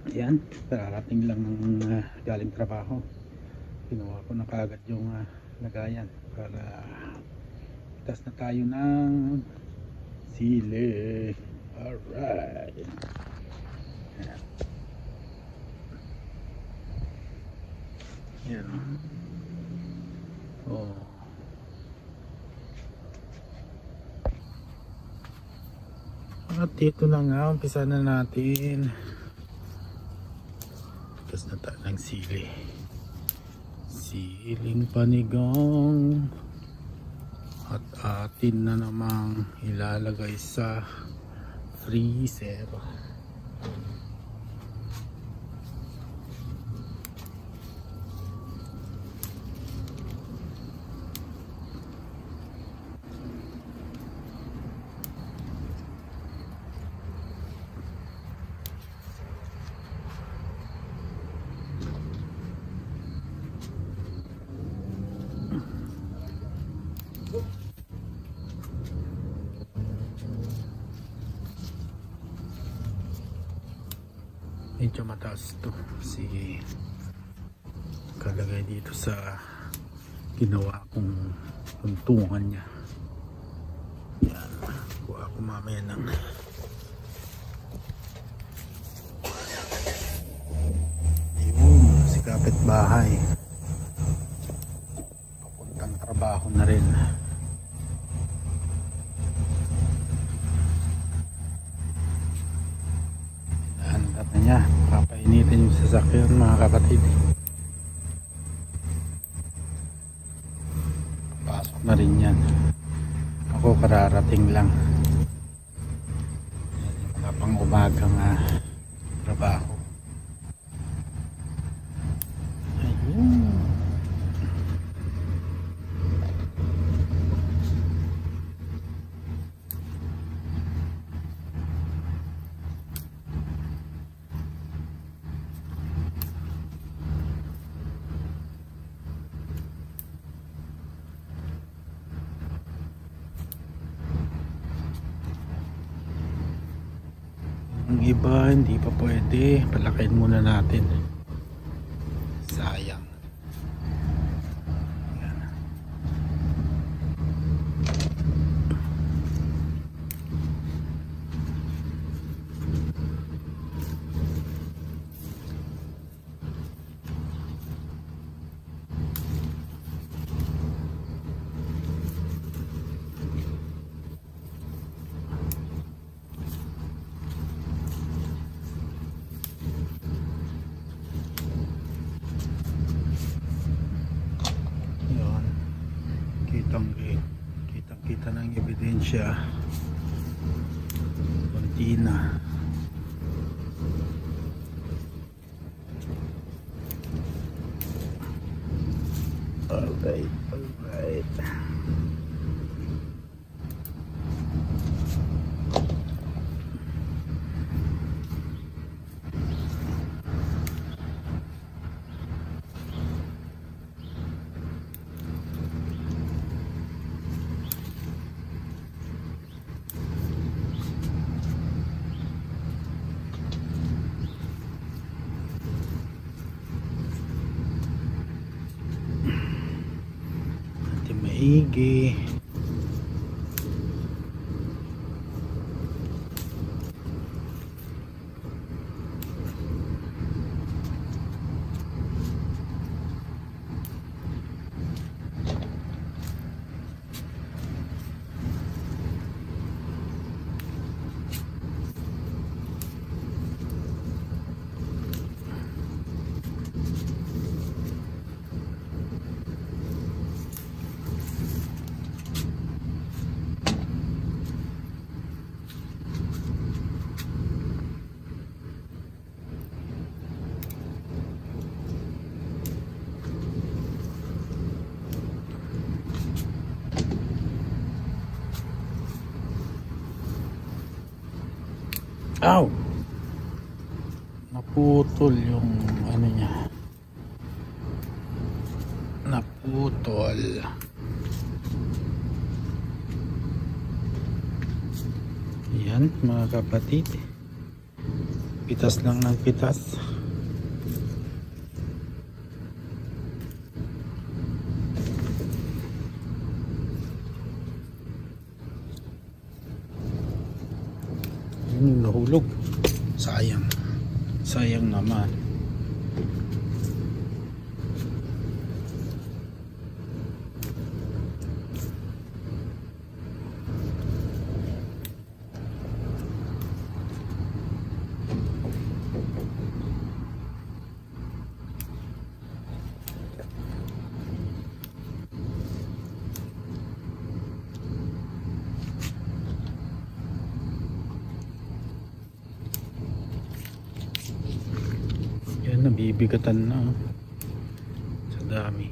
Ayan, kararating lang ng galing trabaho. Ginawa ko na kaagad yung lagayan para itas na tayo ng sili. Alright. Ayan. Ayan. Oh. At dito na nga, umpisa na natin. Itas na tayo ng sili. Siling panigang. At atin na namang ilalagay sa freezer. Medyo mataas to kasi kalagay dito sa ginawa kong tuntungan niya. Yan, kuha ko mamaya ng si kapitbahay papuntang trabaho na rin. Niya, papainitin yung sasakyan mga kapatid. Pasok na rin yan. Ako kararating lang. Wala pang umagang trabaho. Ayun. Ang iba hindi pa pwede, palakihin muna natin, sayang. Yan. Kitang-kita ng ebidensya. Kontina. Alright. Maigi. Ow! Naputol yung ano niya. Naputol. Yan mga kapatid. Pitas lang ng pitas. Nahulog. Sayang. Sayang naman. Nabibigatan na sa dami.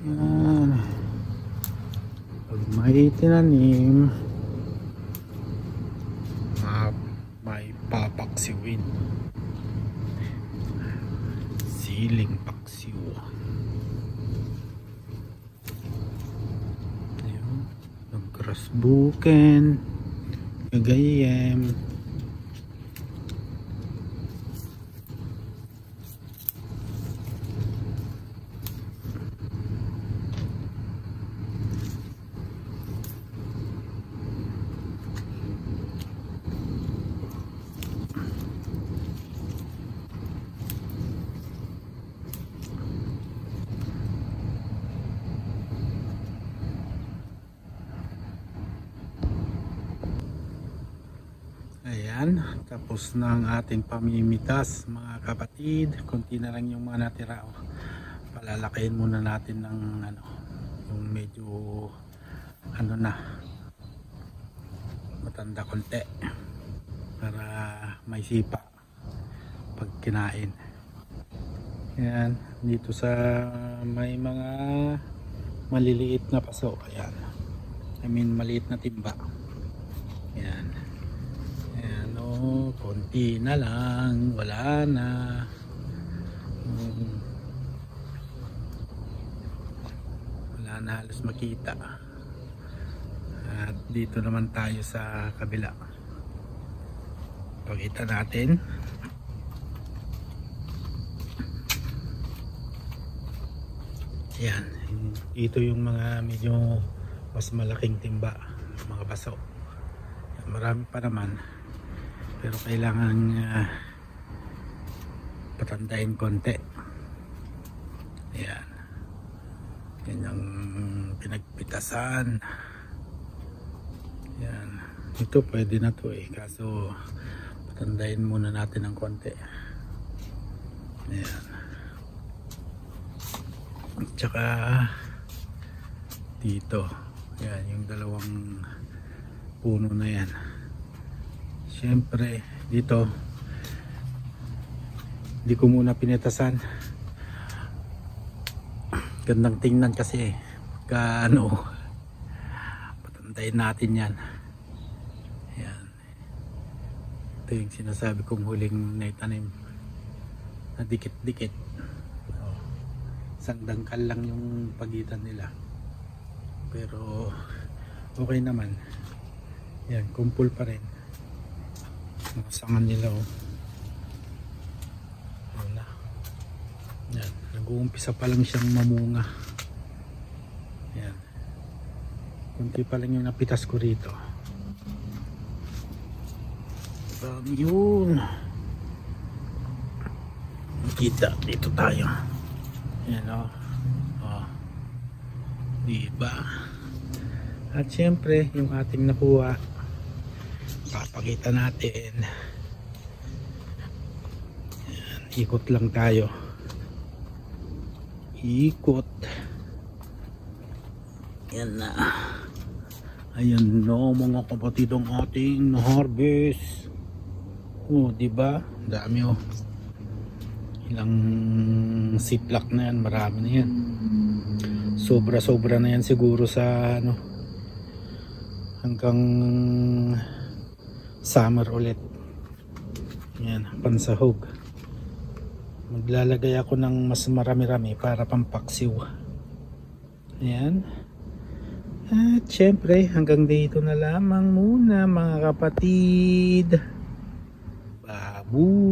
Yan. Pag may tinanim, may papaksiwin. Siling paksiw. Rasbuken, Gagayem, ayan, tapos na ang ating pamimitas mga kapatid. Kunti na lang yung mga natira. Palalakihin muna natin ng yung medyo na matanda konti para may sipa pag kinain. Ayan, dito sa may mga maliliit na paso. Ayan, I mean maliit na timba. Ayan. Konti na lang, wala na. Wala na halos makita. At dito naman tayo sa kabila. Pakita natin. Yan, ito yung mga medyo mas malaking timba, mga baso. Marami pa naman, pero kailangan patandain konti. Ayan, yan ang pinagpitasan. Yan, ito pwede na to kaso patandain muna natin ng konti. Ayan, at saka dito, yan yung dalawang puno na yan. Siyempre dito hindi ko muna pinitasan. Gandang tingnan kasi patantayin natin yan. Ayan, ito yung sinasabi kong huling naitanim na dikit-dikit. Isang dangkal lang yung pagitan nila, pero okay naman. Yan, kumpul pa rin. Masangan nila yan, nag-uumpisa pa lang siyang mamunga. Yan, kunti pa lang yung napitas ko rito. Yun, kita dito tayo. Yan diba? At syempre yung ating nakuha papakita natin. Ayan, ikot lang tayo, ikot. Yan na. Ayan no mga kapatid ang ating harvest. Diba? Dami ilang siplak na yan, marami na yan. Sobra na yan siguro sa hanggang summer ulit. Yan, pansahog. Maglalagay ako ng mas marami-rami para pampaksiw. Ayan. At syempre hanggang dito na lamang muna mga kapatid. Babu!